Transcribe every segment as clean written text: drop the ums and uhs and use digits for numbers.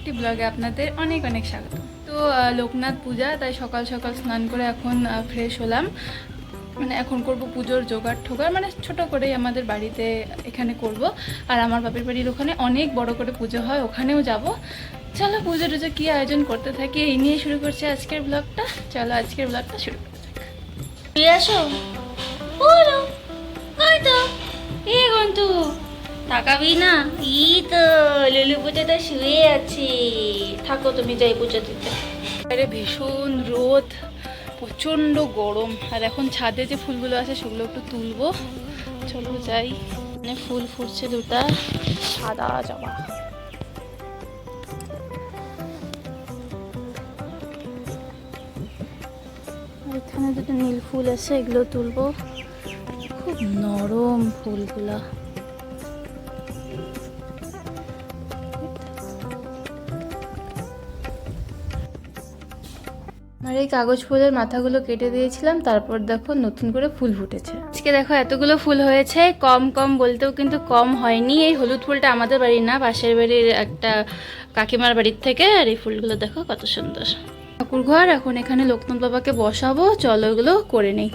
একটি ব্লগে আপনাদের অনেক অনেক স্বাগত। তো লোকনাথ পূজা, তাই সকাল সকাল স্নান করে এখন ফ্রেশ হলাম। মানে এখন করব পুজোর জোগাড় ঠোগাড়, মানে ছোট করেই আমাদের বাড়িতে এখানে করব। আর আমার বাপের বাড়ির ওখানে অনেক বড় করে পুজো হয়, ওখানেও যাব। চলো পুজো টুজো কী আয়োজন করতে থাকি, এই নিয়ে শুরু করছি আজকের ব্লগটা। চলো আজকের ব্লগটা শুরু করা যাক। আসো বলো, হয়তো এ গন্তু তাকাবি না, ই তো লুলু পুজো তো শুয়ে আছে। থাকো তুমি, যাই পুজো দিতে। আরে ভীষণ রোদ, প্রচণ্ড গরম। আর এখন ছাদে যে ফুলগুলো আছে সেগুলো একটু তুলবো, চলো যাই। মানে ফুল ফুটছে দুটা, সাদা জবা। এখানে দুটো নীল ফুল আছে, এগুলো তুলবো। খুব নরম ফুলগুলা। আর এই কাগজ ফুলের মাথাগুলো কেটে দিয়েছিলাম, তারপর দেখো নতুন করে ফুল ফুটেছে। আজকে দেখো এতগুলো ফুল হয়েছে, কম কম বলতেও কিন্তু কম হয়নি। এই হলুদ ফুলটা আমাদের বাড়ির না, পাশের বাড়ির একটা কাকিমার বাড়ির থেকে। আর এই ফুলগুলো দেখো কত সুন্দর। ঠাকুর ঘর, এখন এখানে লোকনাথ বাবাকে বসাবো, চলো এগুলো করে নেই।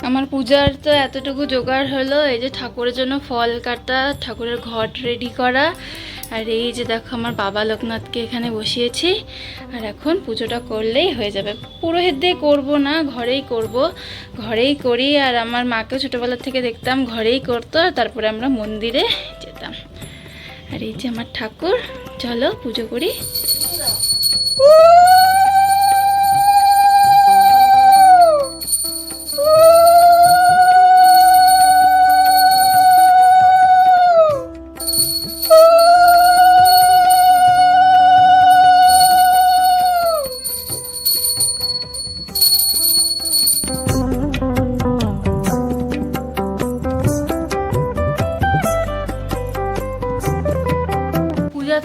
আমার পূজার তো এতটুকু জোগাড় হলো। এই যে ঠাকুরের জন্য ফল কাটা, ঠাকুরের ঘট রেডি করা, আর এই যে দেখো আমার বাবা লোকনাথকে এখানে বসিয়েছি। আর এখন পুজোটা করলেই হয়ে যাবে। পুরোহিত দিয়ে করবো না, ঘরেই করব, ঘরেই করি। আর আমার মাকেও ছোটোবেলা থেকে দেখতাম ঘরেই করতো, আর তারপরে আমরা মন্দিরে যেতাম। আর এই যে আমার ঠাকুর, চলো পুজো করি।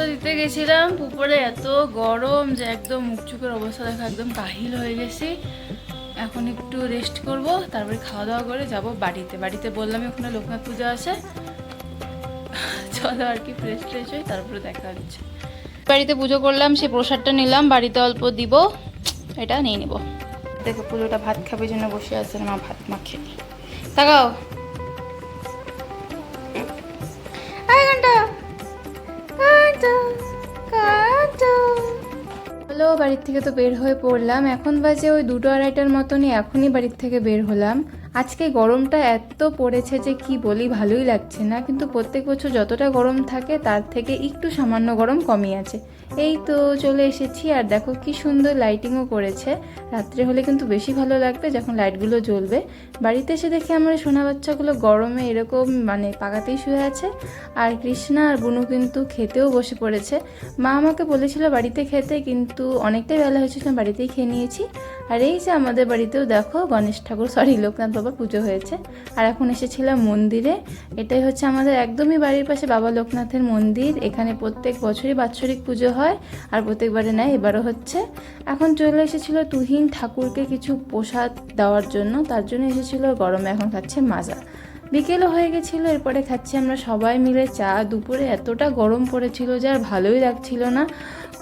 তো দিতে গেছিলাম, পুকুরে এত গরম যে একদম মুখ চুখের অবস্থা দেখা একদম কাহিল হয়ে গেছি। এখন একটু রেস্ট করব, তারপরে খাওয়া দাওয়া করে যাব বাড়িতে। বাড়িতে বললাম ওখানে লোকনাথ পূজা আছে, চলো আর কি ফ্রেশ ফ্রেশ হই, তারপরে দেখা হচ্ছে। বাড়িতে পুজো করলাম, সেই প্রসাদটা নিলাম, বাড়িতে অল্প দিব, এটা নিয়ে নেব। দেখো পুজোটা ভাত খাবে জন্য বসে আছে, মা ভাত মাখে তাকাও। হলো বাড়ির থেকে তো বের হয়ে পড়লাম, এখন বাজে ওই 2-2:30টার মতনই। এখনই বাড়ির থেকে বের হলাম। আজকে গরমটা এত পড়েছে যে কি বলি, ভালোই লাগছে না। কিন্তু প্রত্যেক বছর যতটা গরম থাকে তার থেকে একটু সামান্য গরম কমই আছে। এই তো চলে এসেছি। আর দেখো কি সুন্দর লাইটিংও করেছে। রাত্রে হলে কিন্তু বেশি ভালো লাগবে যখন লাইটগুলো জ্বলবে। বাড়িতে এসে দেখি আমার সোনা বাচ্চাগুলো গরমে এরকম মানে পাকাতেই শুয়ে আছে। আর কৃষ্ণা আর বুনু কিন্তু খেতেও বসে পড়েছে। মা আমাকে বলেছিল বাড়িতে খেতে, কিন্তু অনেকটাই বেলা হয়েছিল, বাড়িতেই খেয়ে নিয়েছি। আর এই যে আমাদের বাড়িতেও দেখো গণেশ ঠাকুর, লোকনাথ বাবা পুজো হয়েছে। আর এখন এসেছিলাম মন্দিরে। এটাই হচ্ছে আমাদের একদমই বাড়ির পাশে বাবা লোকনাথের মন্দির। এখানে প্রত্যেক বছরই বাৎসরিক পুজো হয়, আর প্রত্যেকবারে নেয়, এবারও হচ্ছে। এখন চলে এসেছিল তুহিন ঠাকুরকে কিছু প্রসাদ দেওয়ার জন্য, তার জন্য এসেছিল। গরমে এখন খাচ্ছে মাজা। বিকেলও হয়ে গেছিলো, এরপরে খাচ্ছি আমরা সবাই মিলে চা। দুপুরে এতটা গরম পড়েছিল যে আর ভালোই লাগছিল না।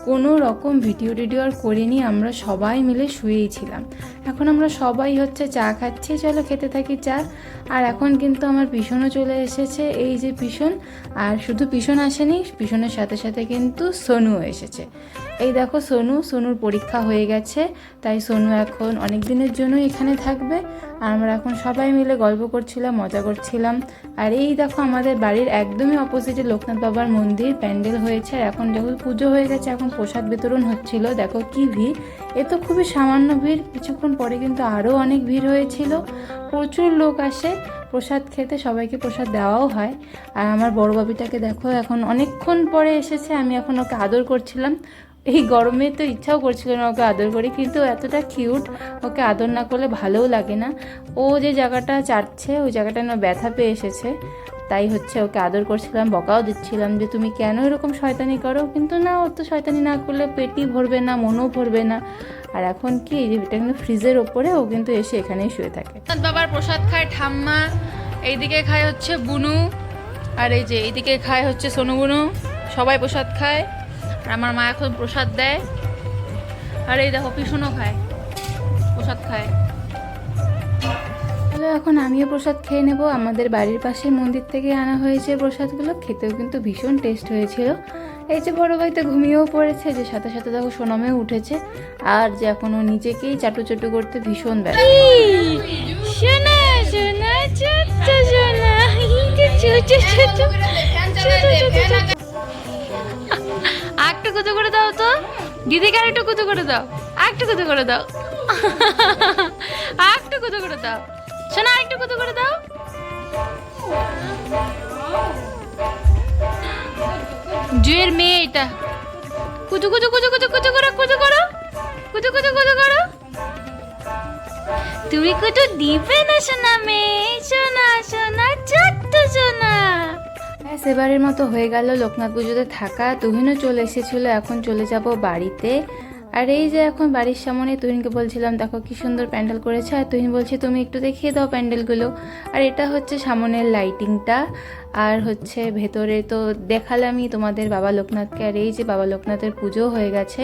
কোনো রকম ভিডিও আর করিনি, আমরা সবাই মিলে শুয়েই ছিলাম। এখন আমরা সবাই হচ্ছে চা খাচ্ছি, চলো খেতে থাকি চা। আর এখন কিন্তু আমার পিছনও চলে এসেছে, এই যে পিছন। আর শুধু পিছন আসেনি, পিছনের সাথে সাথে কিন্তু সোনুও এসেছে। এই দেখো সোনুর পরীক্ষা হয়ে গেছে, তাই সোনু এখন অনেক দিনের জন্য এখানে থাকবে। আর আমরা এখন সবাই মিলে গল্প করছিলাম, মজা করছিলাম। আর এই দেখো আমাদের বাড়ির একদমই অপোজিটে লোকনাথ বাবার মন্দির, প্যান্ডেল হয়েছে। আর এখন যখন পুজো হয়ে গেছে, এখন প্রসাদ বিতরণ হচ্ছিল। দেখো কি ভিড়, এ তো খুবই সামান্য ভিড়, কিছুক্ষণ পরে কিন্তু আরও অনেক ভিড় হয়েছিল। প্রচুর লোক আসে প্রসাদ খেতে, সবাইকে প্রসাদ দেওয়াও হয়। আর আমার বড় বাবিটাকে দেখো এখন অনেকক্ষণ পরে এসেছে, আমি এখন ওকে আদর করছিলাম। এই গরমে তো ইচ্ছাও করছিল না ওকে আদর করি, কিন্তু এতটা কিউট, ওকে আদর না করলে ভালোও লাগে না। ও যে জায়গাটা চাটছে ওই জায়গাটা না ব্যথা পেয়ে এসেছে, তাই হচ্ছে ওকে আদর করছিলাম, বকাও দিচ্ছিলাম যে তুমি কেন এরকম শয়তানি করো। কিন্তু না, ও তো শয়তানি না করলে পেটই ভরবে না, মনও ভরবে না। আর এখন কি, এই যে এটা কিন্তু ফ্রিজের ওপরে, ও কিন্তু এসে এখানেই শুয়ে থাকে। বাবার প্রসাদ খায় ঠাম্মা, এইদিকে খায় হচ্ছে বুনু, আর এই যে এইদিকে খায় হচ্ছে সোনু বুনু, সবাই প্রসাদ খায়। আর আমার মা এখন প্রসাদ দেয়। আর এই দেখো পিছনও খায়, প্রসাদ খায়। তাহলে এখন আমিও প্রসাদ খেয়ে নেব। আমাদের বাড়ির পাশে মন্দির থেকে আনা হয়েছে প্রসাদগুলো, খেতেও কিন্তু ভীষণ টেস্ট হয়েছিল। এই যে বড় ভাই তো ঘুমিয়েও পড়েছে, যে সাথে সাথে দেখো সোনামেও উঠেছে, আর যে এখন ও নিজেকেই চাটু চাটু করতে ভীষণ ব্যস্ত। সোনা সোনা ছোট্ট সোনা, আরেকটু কুতু করে দাও তো দিদিকে, আরেকটু কুতু করে দাও, আরেকটু কুতু করে দাও, আরেকটু কুতু করে দাও সোনা, আরেকটু কুতু করে দাও। জুয়ের মেয়ে এটা, কুতু কুতু কুতু কুতু কুতু করো, কুতু করো, কুতু কুতু কুতু করো। তুমি কুতু দিবে না সোনা মেয়ে, সোনা সোনা ছোট্ট সোনা। ব্যাস এবারের মতো হয়ে গেল লোকনাথ পুজোতে থাকা। তুহিনও চলে এসেছিলো, এখন চলে যাব বাড়িতে। আর এই যে এখন বাড়ির সামনে তুহিনকে বলছিলাম দেখো কি সুন্দর প্যান্ডেল করেছে, আর তুহিন বলছে তুমি একটু দেখিয়ে দাও প্যান্ডেলগুলো। আর এটা হচ্ছে সামনের লাইটিংটা, আর হচ্ছে ভেতরে তো দেখালামই তোমাদের বাবা লোকনাথকে। আর এই যে বাবা লোকনাথের পুজো হয়ে গেছে,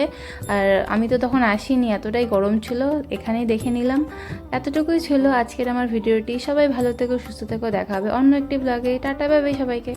আর আমি তো তখন আসিনি, এতটাই গরম ছিল, এখানেই দেখে নিলাম। এতটুকুই ছিল আজকের আমার ভিডিওটি। সবাই ভালো থেকো, সুস্থ থেকো, দেখা হবে অন্য একটি ব্লগে। টাটা বাই বাই সবাইকে।